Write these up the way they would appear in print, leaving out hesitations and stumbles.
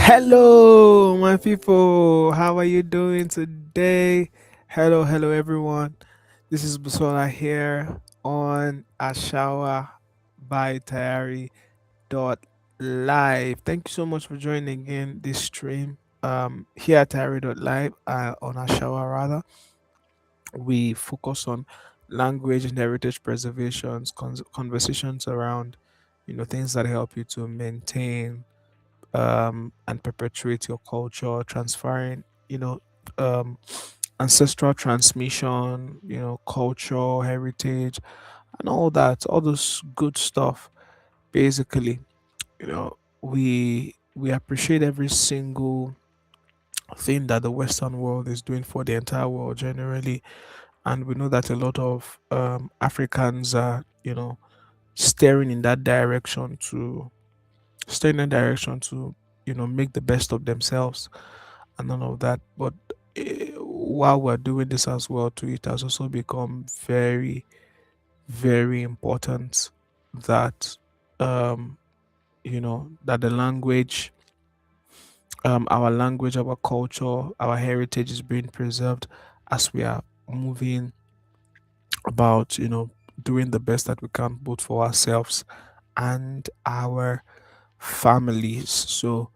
Hello, my people. How are you doing today? Hello, everyone. This is Busola here on Ashawa by Tayari. Live. Thank you so much for joining again this stream. Here at Tayari.live, on Ashawa rather, we focus on language and heritage preservations, conversations around, things that help you to maintain and perpetuate your culture, transferring, um, ancestral transmission, culture, heritage, and all that, all those good stuff. Basically, we appreciate every single thing that the Western world is doing for the entire world generally, and we know that a lot of Africans are, staring in that direction to stay in that direction to make the best of themselves and none of that. But while we're doing this as well, too, it has also become very, very important that um, that the language, our language, our culture, our heritage is being preserved as we are moving about, doing the best that we can both for ourselves and our families. So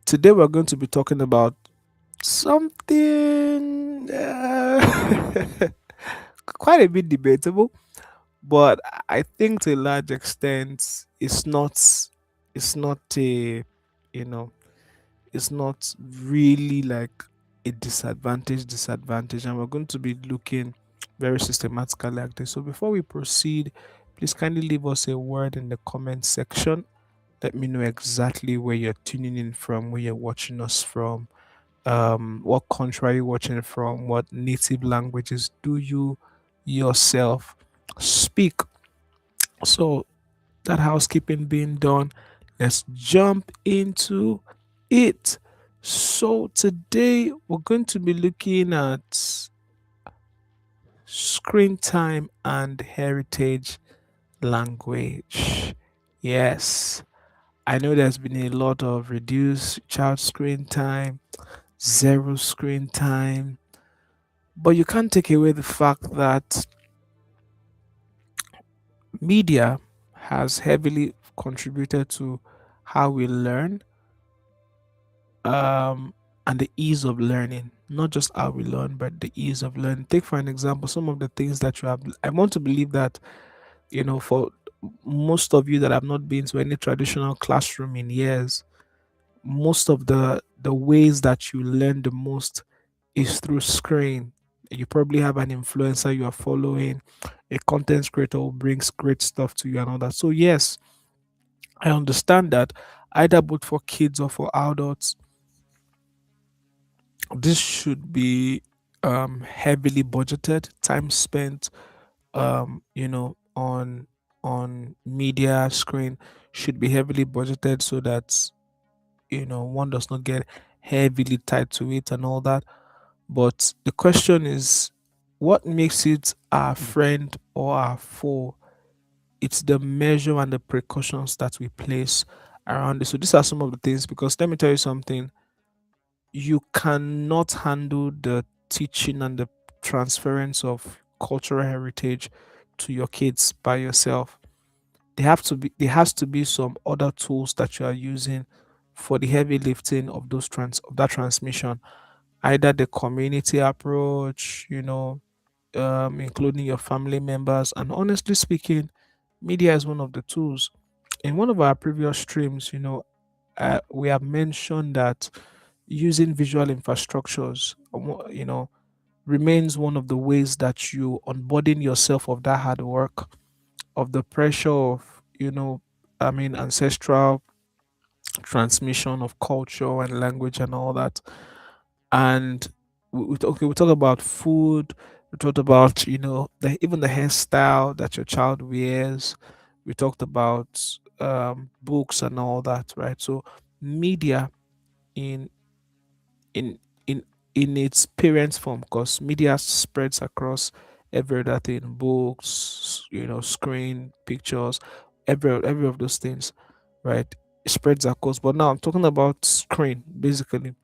today we're going to be talking about something quite a bit debatable, but I think to a large extent it's not a you know it's not really like a disadvantage, and we're going to be looking very systematically at this. So before we proceed, please kindly leave us a word in the comment section. Let me know exactly where you're tuning in from, where you're watching us from, what country are you watching from, what native languages do you yourself speak. So that housekeeping being done, let's jump into it. So today we're going to be looking at screen time and heritage language. Yes, I know there's been a lot of reduced child screen time, zero screen time, but you can't take away the fact that media has heavily contributed to how we learn, um, and the ease of learning. Not just how we learn, but the ease of learning. Take for an example some of the things that you have. I want to believe that for most of you that have not been to any traditional classroom in years, most of the ways that you learn the most is through screen. You probably have an influencer you are following, a content creator who brings great stuff to you and all that. So yes, I understand that either both for kids or for adults, this should be heavily budgeted, time spent on media screen should be heavily budgeted so that one does not get heavily tied to it and all that. But the question is, what makes it our friend or our foe? It's the measure and the precautions that we place around it. So these are some of the things, because let me tell you something, you cannot handle the teaching and the transference of cultural heritage to your kids by yourself. There has to be some other tools that you are using for the heavy lifting of of that transmission, either the community approach, including your family members. And honestly speaking, media is one of the tools. In one of our previous streams, we have mentioned that using visual infrastructures, remains one of the ways that you unburden yourself of that hard work, of the pressure of, ancestral transmission of culture and language and all that. And we talk about food. We talked about even the hairstyle that your child wears. We talked about books and all that, right? So media in in in in its parent form, because media spreads across every other thing, books, screen, pictures, every of those things, right? it spreads across. But now I'm talking about screen, basically.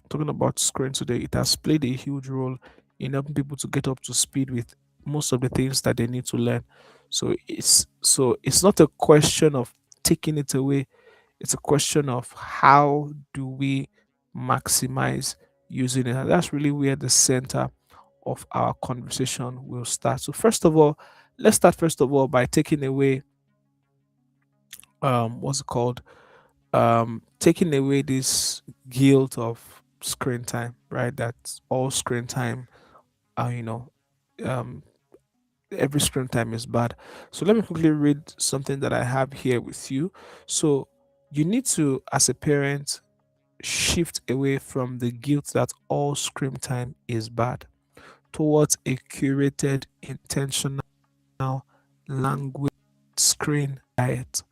Talking about screen today, it has played a huge role in helping people to get up to speed with most of the things that they need to learn. So it's not a question of taking it away, it's a question of how do we maximize using it. And that's really where the center of our conversation will start. So first of all, let's start first of all by taking away what's it called? Taking away this guilt of screen time, right? That all screen time, you know, um, every screen time is bad. So let me quickly read something that I have here with you. So you need to, as a parent, shift away from the guilt that all screen time is bad towards a curated, intentional language screen diet.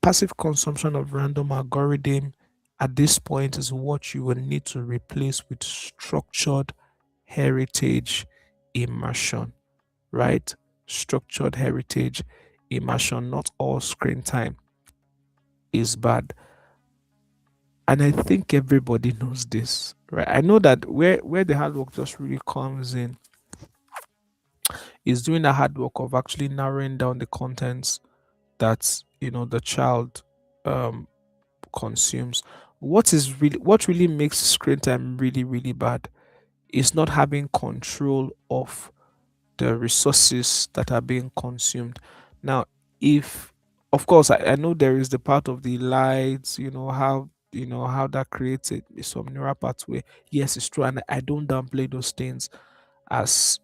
Passive consumption of random algorithm at this point is what you will need to replace with structured heritage immersion, right? Structured heritage immersion. Not all screen time is bad. And I think everybody knows this, right? I know that where the hard work just really comes in is doing the hard work of actually narrowing down the contents that the child um consumes. What really makes screen time really really bad is not having control of the resources that are being consumed. Now, if of course I know there is the part of the lights, how that creates some neural pathway. Yes, it's true, and I don't downplay those things as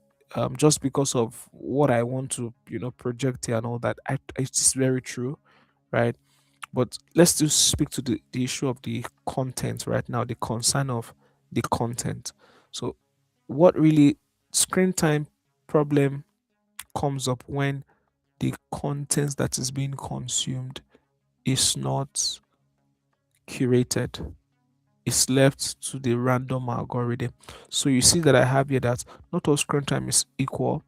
just because of what I want to project here and all that. It's very true, right? But let's just speak to the issue of the content right now, the concern of the content. So, what really screen time problem comes up when the content that is being consumed is not curated, it's left to the random algorithm. So, you see that I have here that not all screen time is equal.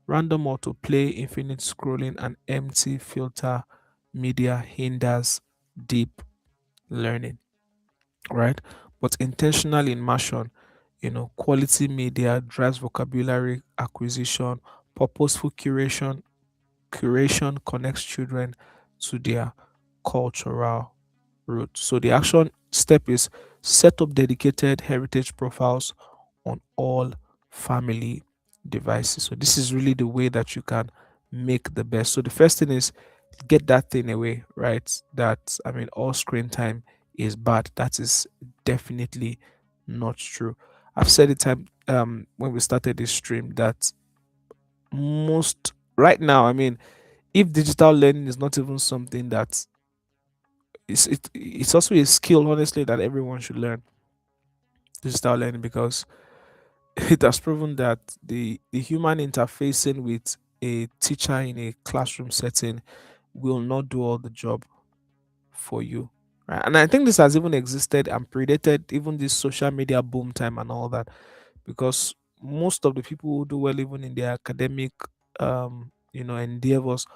Random autoplay, infinite scrolling, and empty filter media hinders deep learning, right? But intentional immersion, quality media drives vocabulary acquisition, purposeful curation connects children to their cultural roots. So the action step is set up dedicated heritage profiles on all family devices. So this is really the way that you can make the best. So the first thing is get that thing away, right? That I mean, all screen time is bad. That is definitely not true. I've said it time when we started this stream that most right now, I mean, if digital learning is not even something that it's also a skill, honestly, that everyone should learn digital learning because it has proven that the human interfacing with a teacher in a classroom setting will not do all the job for you. Right? And I think this has even existed and predated even this social media boom time and all that, because most of the people who do well even in their academic endeavors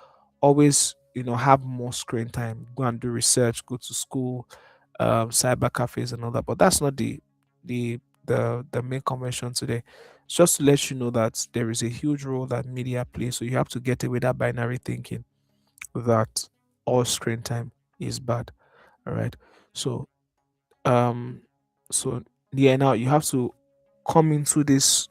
always have more screen time, go and do research, go to school, cyber cafes and all that. But that's not the the main convention today. It's just to let you know that there is a huge role that media plays. So you have to get away that binary thinking that all screen time is bad. All right. So um so yeah, now you have to come into this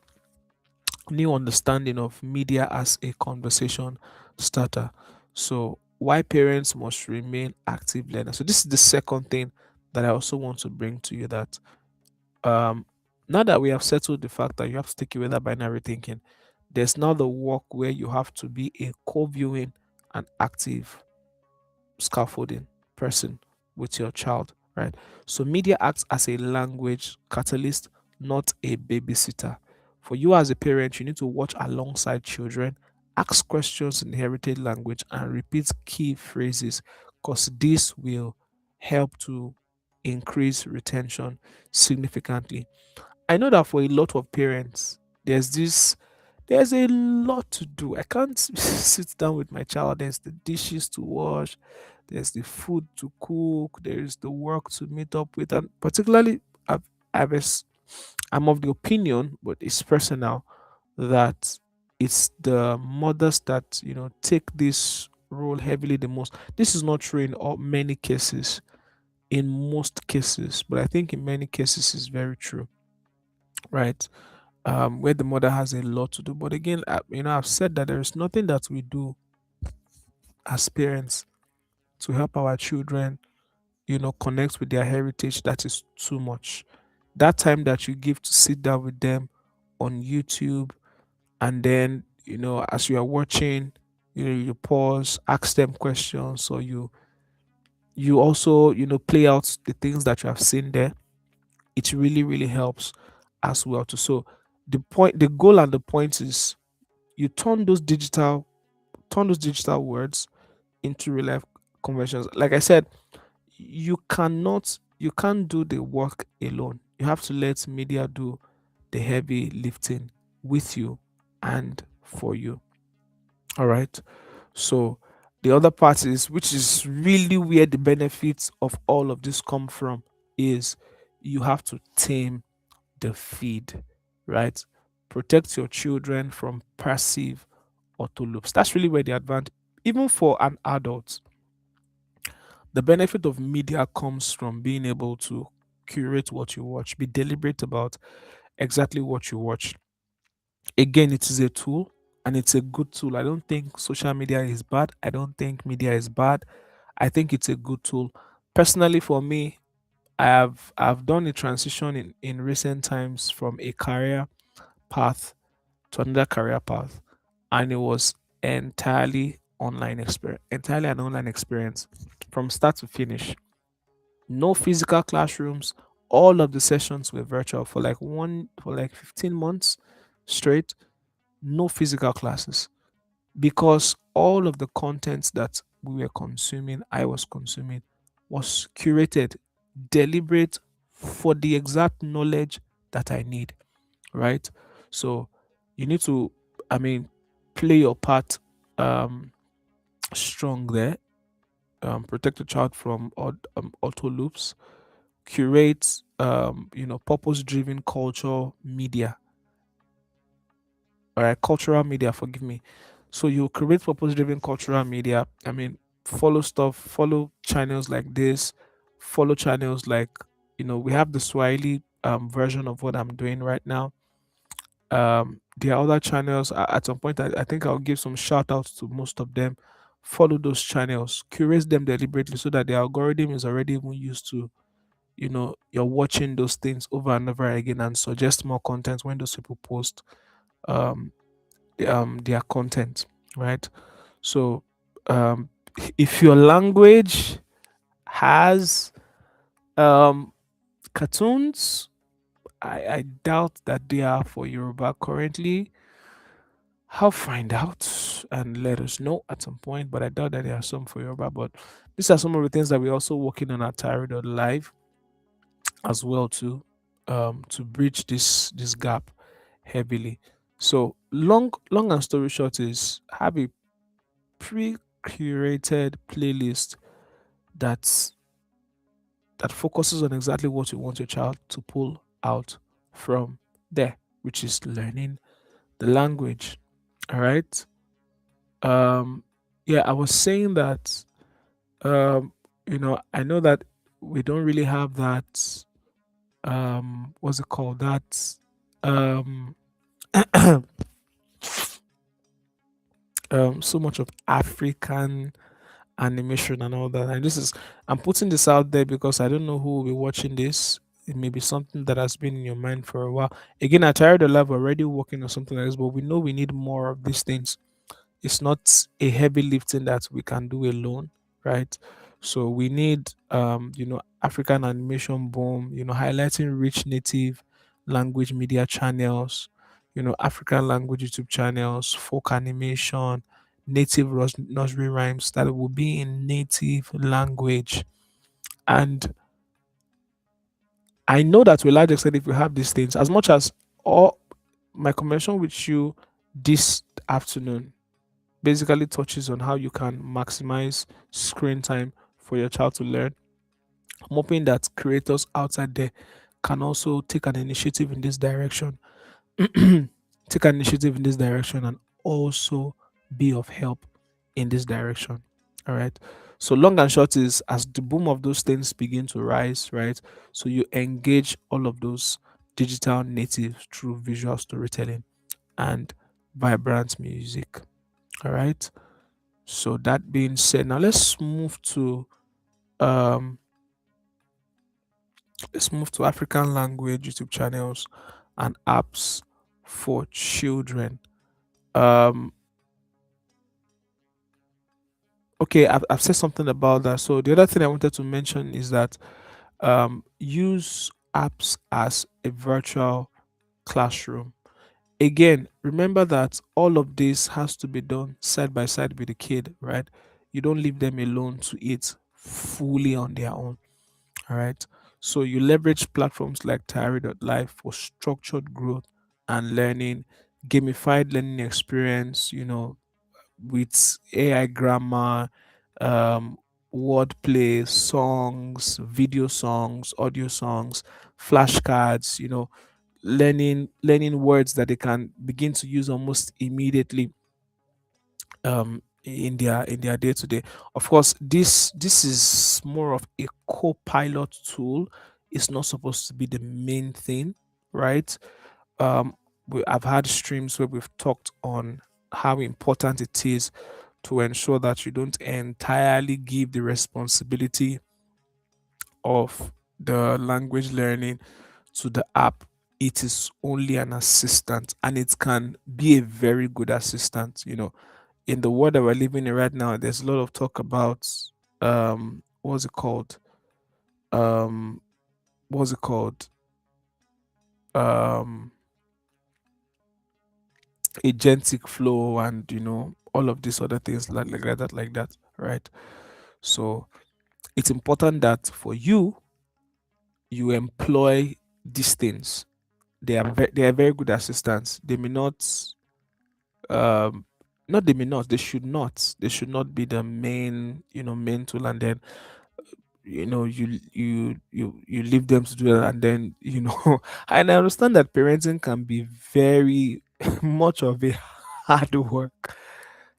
new understanding of media as a conversation starter. So why parents must remain active learners. So this is the second thing that I also want to bring to you, that um now that we have settled the fact that you have to take away that binary thinking, there's now the work where you have to be a co-viewing and active scaffolding person with your child, right? So media acts as a language catalyst, not a babysitter. For you as a parent, you need to watch alongside children, ask questions in the heritage language, and repeat key phrases, because this will help to increase retention significantly. I know that for a lot of parents, there's this There's a lot to do. I can't sit down with my child. There's the dishes to wash, there's the food to cook, there's the work to meet up with. And particularly, I've, I've es- I'm of the opinion, but it's personal, that it's the mothers that, take this role heavily the most. This is not true in all many cases, in most cases, but I think in many cases is very true, right? Where the mother has a lot to do. But again, I've said that there is nothing that we do as parents to help our children, connect with their heritage that is too much. That time that you give to sit down with them on YouTube, and then, as you are watching, you pause, ask them questions, or you also, play out the things that you have seen there. It really, really helps as well too. So the goal and the point is, you turn those digital words into real life conversions. Like I said, you can't do the work alone. You have to let media do the heavy lifting with you and for you. All right. So the other part is, which is really where the benefits of all of this come from, is you have to tame the feed, right? Protect your children from passive auto loops. That's really where the advantage, even for an adult, the benefit of media comes from being able to curate what you watch, be deliberate about exactly what you watch. Again, it is a tool, and it's a good tool. I don't think social media is bad. I don't think media is bad. I think it's a good tool. Personally, for me, I've done a transition in recent times from a career path to another career path, and it was entirely an online experience from start to finish. No physical classrooms. All of the sessions were virtual for like 15 months straight. No physical classes, because all of the content that we were consuming, I was consuming, was curated, deliberate, for the exact knowledge that I need, right? So you need to, I mean, play your part um, strong there. Protect the child from auto loops. Curate, purpose driven culture media, all right, cultural media, forgive me. So you create purpose driven cultural media. I mean, follow channels like this, follow channels like, we have the Swahili version of what I'm doing right now. There are other channels. At some point, I think I'll give some shout outs to most of them. Follow those channels, curate them deliberately so that the algorithm is already even used to, you're watching those things over and over again, and suggest more content when those people post um their content, right? So if your language has um cartoons, I doubt that they are for Yoruba currently. I'll find out and let us know at some point, but I doubt that there are some for Yoruba. But these are some of the things that we're also working on at Tayari.Live as well to bridge this gap heavily. So long and story short is, have a pre-curated playlist that's that focuses on exactly what you want your child to pull out from there, which is learning the language. All right. Um, yeah, I was saying that I know that we don't really have that what's it called? That um so much of African animation and all that. And I'm putting this out there because I don't know who will be watching this. It may be something that has been in your mind for a while. Again, I tired of love already working on something like this, but we know we need more of these things. It's not a heavy lifting that we can do alone, right? So we need African animation boom, highlighting rich native language media channels, African language YouTube channels, folk animation, native nursery rhymes that will be in native language. And I know that to a large extent, if we have these things, as much as all my conversation with you this afternoon basically touches on how you can maximize screen time for your child to learn. I'm hoping that creators outside there can also take an initiative in this direction, take an initiative in this direction, and also be of help in this direction. All right. So long and short is, as the boom of those things begin to rise, right? So you engage all of those digital natives through visual storytelling and vibrant music. All right. So that being said, now um let's move to African language YouTube channels and apps for children. Um okay, I've said something about that. So the other thing I wanted to mention is that use apps as a virtual classroom. Again, remember that all of this has to be done side by side with the kid, right? You don't leave them alone to eat fully on their own. All right. So you leverage platforms like Tayari.life for structured growth and learning, gamified learning experience, with AI grammar, um, wordplay, songs, video songs, audio songs, flashcards, learning words that they can begin to use almost immediately in their day to day. Of course, this is more of a co-pilot tool. It's not supposed to be the main thing, right? um I've had streams where we've talked on how important it is to ensure that you don't entirely give the responsibility of the language learning to the app. It is only an assistant, and it can be a very good assistant. In the world that we're living in right now, there's a lot of talk about what's it called? Um what's it called? Um agentic flow, and all of these other things like that, right? So it's important that for you employ these things. They are very good assistants. They may um not they may not they should not be the main tool, and then you leave them to do that, and then and I understand that parenting can be very much of a hard work.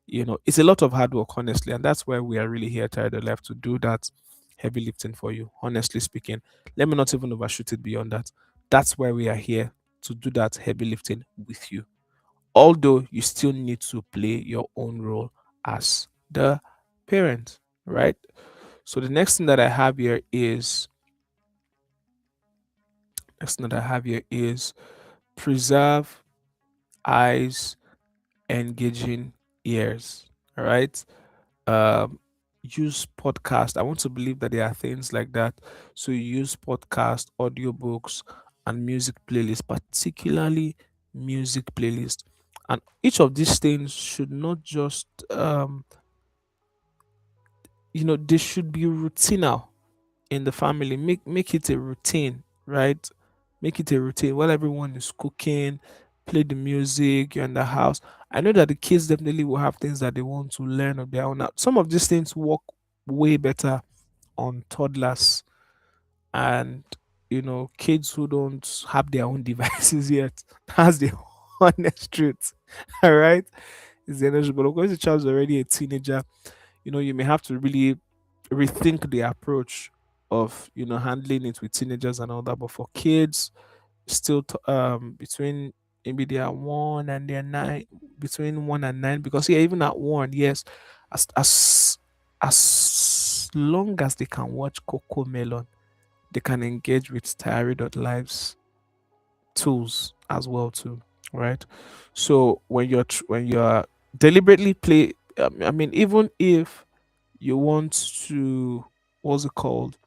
It's a lot of hard work, honestly, and that's why we are really here at the left to do that heavy lifting for you. Honestly speaking, let me not even overshoot it beyond that. That's why we are here, to do that heavy lifting with you, although you still need to play your own role as the parent, right? So the next thing that I have here is preserve eyes, engaging ears. All right. Use podcast. I want to believe that there are things like that. So you use podcast, audiobooks, and music playlists, particularly music playlists. And each of these things should not just they should be routinal in the family. Make it a routine, right? Make it a routine while everyone is cooking, play the music, you're in the house. I know that the kids definitely will have things that they want to learn of their own. Now, some of these things work way better on toddlers and kids who don't have their own devices yet. That's the honest truth. All right. It's the energy. But of course the child's already a teenager, you may have to really rethink the approach of handling it with teenagers and all that. But for kids, still between maybe they are 1 and they're 9, between 1 and 9, because yeah, even at 1, yes, as long as they can watch Coco Melon, they can engage with Lives tools as well too, right? So when you're deliberately play, I mean, even if you want to, what's it called,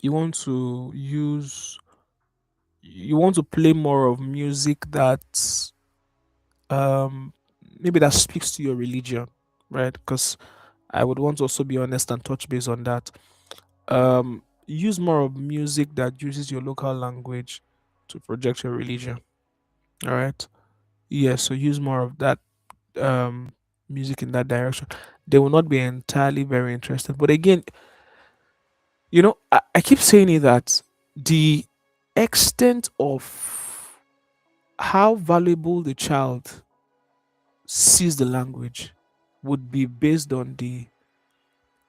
you want to use you want to play more of music that um maybe that speaks to your religion, right? Because I would want to also be honest and touch base on that. Use more of music that uses your local language to project your religion. All right. Yes, so use more of that um music in that direction. They will not be entirely very interested. But again, I keep saying it that the extent of how valuable the child sees the language would be based on the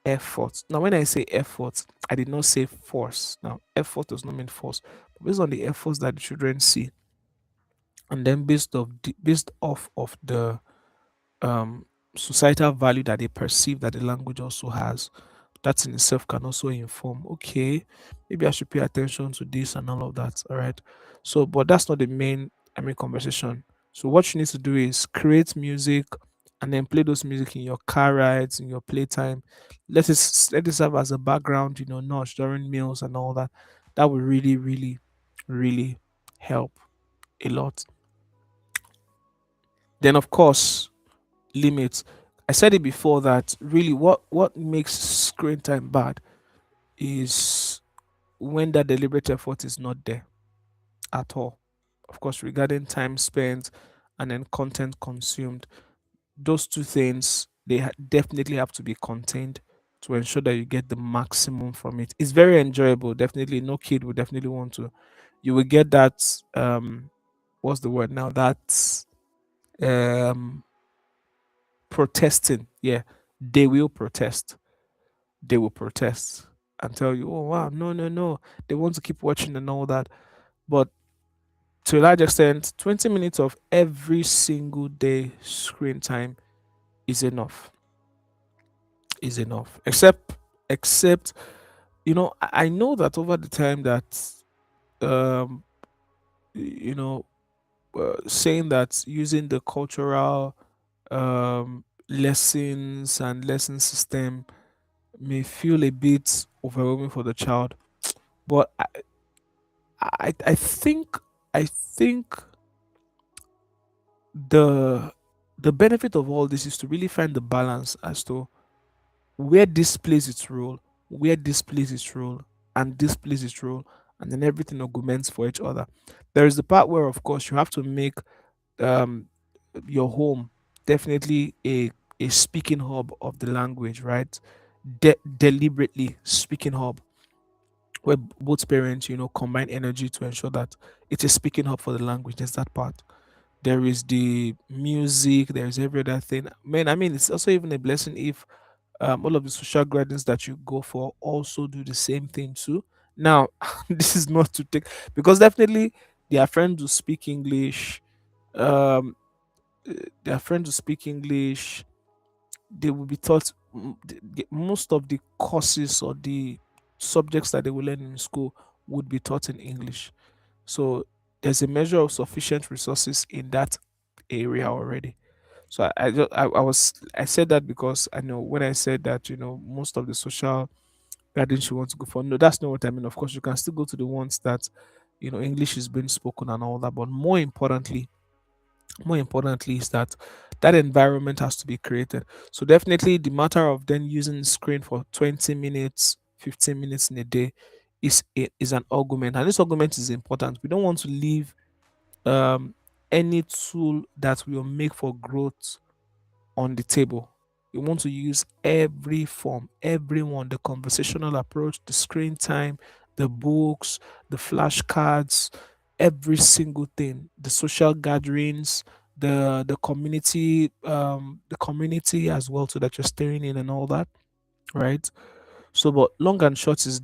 effort. Now, when I say effort, I did not say force. Now, effort does not mean force, but based on the efforts that the children see, and then based off of the um, societal value that they perceive that the language also has, that in itself can also inform, okay, maybe I should pay attention to this and all of that. All right. So, but that's not the main conversation. So what you need to do is create music and then play those music in your car rides, in your playtime. Let it serve as a background, notch during meals and all that. That will really, really, really help a lot. Then of course, limits. I said it before that really what makes screen time bad is when that deliberate effort is not there at all. Of course, regarding time spent and then content consumed, those two things definitely have to be contained to ensure that you get the maximum from it. It's very enjoyable. Definitely, no kid would definitely want to. You will get that. What's the word now? That's um protesting. Yeah, they will protest. They will protest and tell you, "Oh wow, no, no, no." They want to keep watching and all that, but to a large extent, 20 minutes of every single day screen time is enough. Is enough. Except, I know that over the time that, um, you know, saying that using the cultural lessons and lesson system may feel a bit overwhelming for the child, but I think the the benefit of all this is to really find the balance as to where this plays its role, where this plays its role, and this plays its role, and then everything augments for each other. There is the part where, of course, you have to make um, your home definitely a speaking hub of the language, right? Deliberately speaking hub, where both parents, combine energy to ensure that it's a speaking hub for the language. There's that part. There is the music. There is every other thing. Man, I mean, it's also even a blessing if all of the social gatherings that you go for also do the same thing too. Now, this is not to take because definitely there are friends who speak English. Um, there are friends who speak English. They will be taught most of the courses or the subjects that they will learn in school would be taught in English. So there's a measure of sufficient resources in that area already. So I said that because I know when I said that most of the social gatherings you want to go for. No, that's not what I mean. Of course, you can still go to the ones that English is being spoken and all that. But more importantly is that that environment has to be created. So definitely the matter of then using screen for 20 minutes, 15 minutes in a day is an argument, and this argument is important. We don't want to leave um any tool that will make for growth on the table. We want to use every form, everyone, the conversational approach, the screen time, the books, the flashcards, every single thing, the social gatherings, the community as well, so that you're staying in and all that, right? So, but long and short is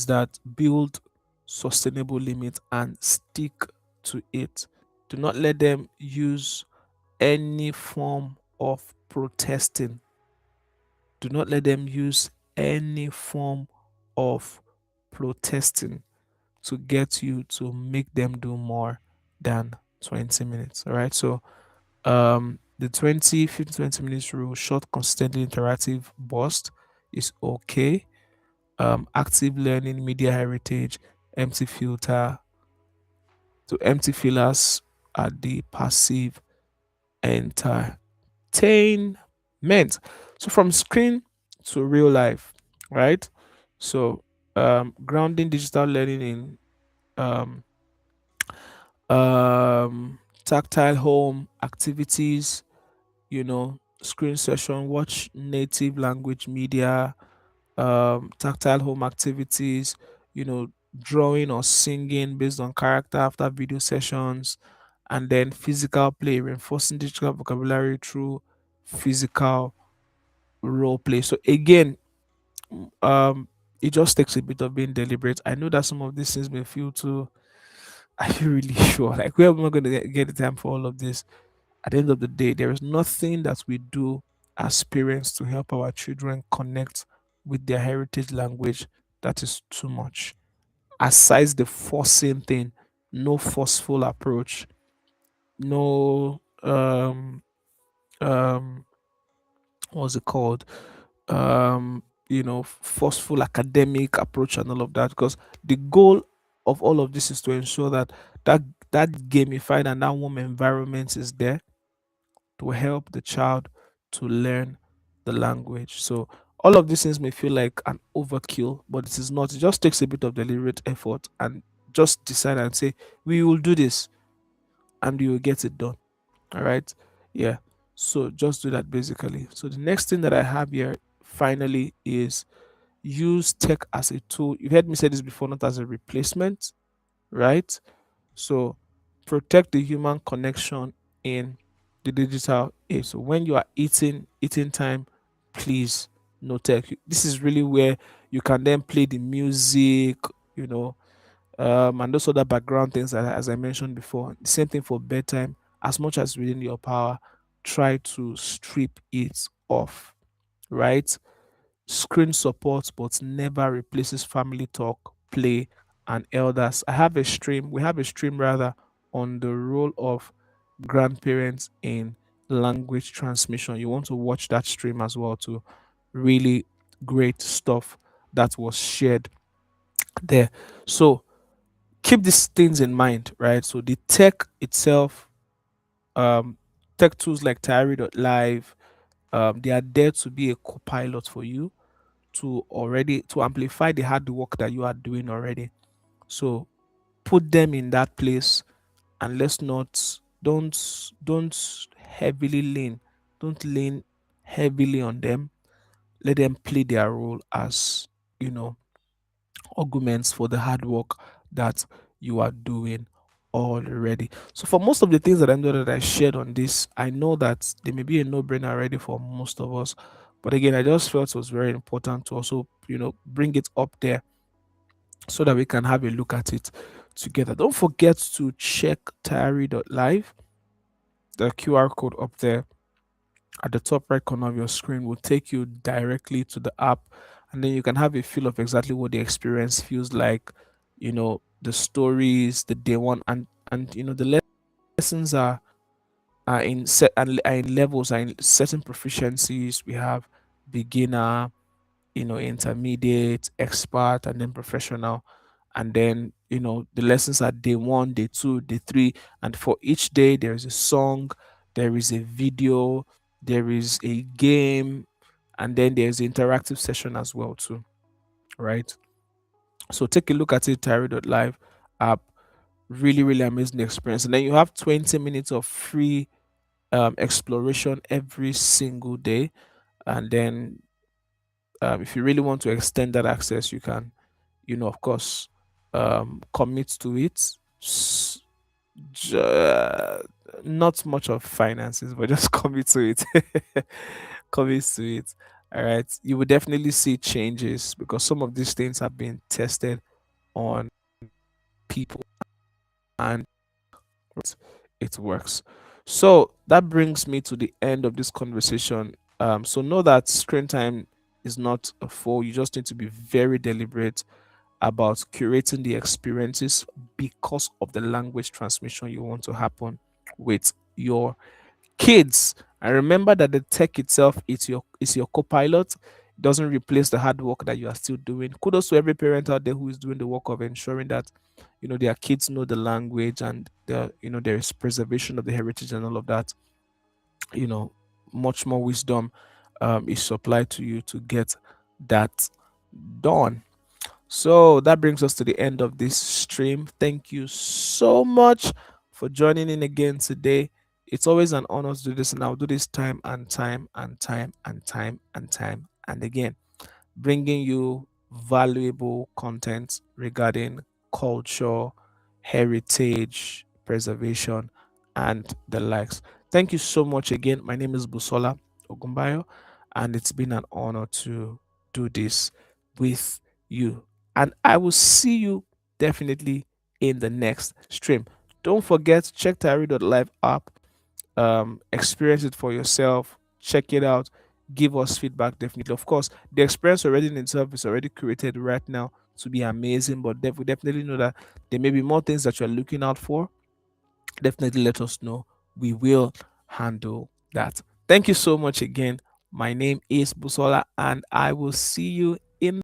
that build sustainable limits and stick to it. Do not let them use any form of protesting. Do not let them use any form of protesting to get you to make them do more than 20 minutes. All right. So, the 15 to 20 minutes rule, short, consistently interactive burst is okay. Active learning, media heritage, empty filter, to empty fillers are the passive entertainment. So from screen to real life, right? So grounding digital learning in um, tactile home activities, screen session, watch native language media, tactile home activities, drawing or singing based on character after video sessions, and then physical play, reinforcing digital vocabulary through physical role play. So again, um, it just takes a bit of being deliberate. I know that some of these things may feel too. I feel really sure. Like, where am I going to get the time for all of this? At the end of the day, there is nothing that we do as parents to help our children connect with their heritage language that is too much. Aside the forcing thing, no forceful approach, no um what's it called? Forceful academic approach and all of that. Because the goal of all of this is to ensure that that that gamified and that warm environment is there to help the child to learn the language. So all of these things may feel like an overkill, but it is not. It just takes a bit of deliberate effort and just decide and say, we will do this and you will get it done. All right. Yeah. So just do that basically. So the next thing that I have here finally is use tech as a tool. You've heard me say this before, not as a replacement, right? So protect the human connection in the digital age. So when you are eating time, please no tech. This is really where you can then play the music, you know, and those other background things that, as I mentioned before. The same thing for bedtime. As much as within your power, try to strip it off, right? Screen support, but never replaces family talk, play, and elders. We have a stream rather on the role of grandparents in language transmission. You want to watch that stream as well too. Really great stuff that was shared there. So keep these things in mind, right? So the tech itself, um, tech tools like Tayari.Live, they are there to be a co-pilot for you to amplify the hard work that you are doing already. So put them in that place and let's not don't heavily lean don't lean heavily on them. Let them play their role as you know arguments for the hard work that you are doing already. So for most of the things that I know that I shared on this, I know that they may be a no-brainer already for most of us. But again, I just felt it was very important to also, bring it up there so that we can have a look at it together. Don't forget to check Tayari.Live. The QR code up there at the top right corner of your screen will take you directly to the app, and then you can have a feel of exactly what the experience feels like, the stories, the day one, and the lessons are in set and are in levels, are in certain proficiencies. We have beginner, intermediate, expert, and then professional. And then, the lessons are day one, day two, day three. And for each day, there is a song, there is a video, there is a game, and then there's an interactive session as well, too. Right. So take a look at it, Live app. Really, really amazing experience. And then you have 20 minutes of free exploration every single day. And then if you really want to extend that access, you can, of course, commit to it. Ju- Not much of finances, but just commit to it. Commit to it. All right. You will definitely see changes because some of these things have been tested on people and it works. So that brings me to the end of this conversation. So know that screen time is not a foe. You just need to be very deliberate about curating the experiences because of the language transmission you want to happen with your kids. And remember that the tech itself is your co-pilot. It doesn't replace the hard work that you are still doing. Kudos to every parent out there who is doing the work of ensuring that their kids know the language and there is preservation of the heritage and all of that. You know, much more wisdom is supplied to you to get that done. So that brings us to the end of this stream. Thank you so much for joining in again today. It's always an honor to do this, and I'll do this time and time and time and time and time and again, bringing you valuable content regarding culture, heritage, preservation, and the likes. Thank you so much again. My name is Busola Ogumbayo, and it's been an honor to do this with you. And I will see you definitely in the next stream. Don't forget, check Tayari.live app, experience it for yourself, check it out, give us feedback. Definitely, of course, the experience already in itself is already created right now to be amazing, but we definitely know that there may be more things that you're looking out for. Definitely let us know. We will handle that. Thank you so much again. My name is Busola, and I will see you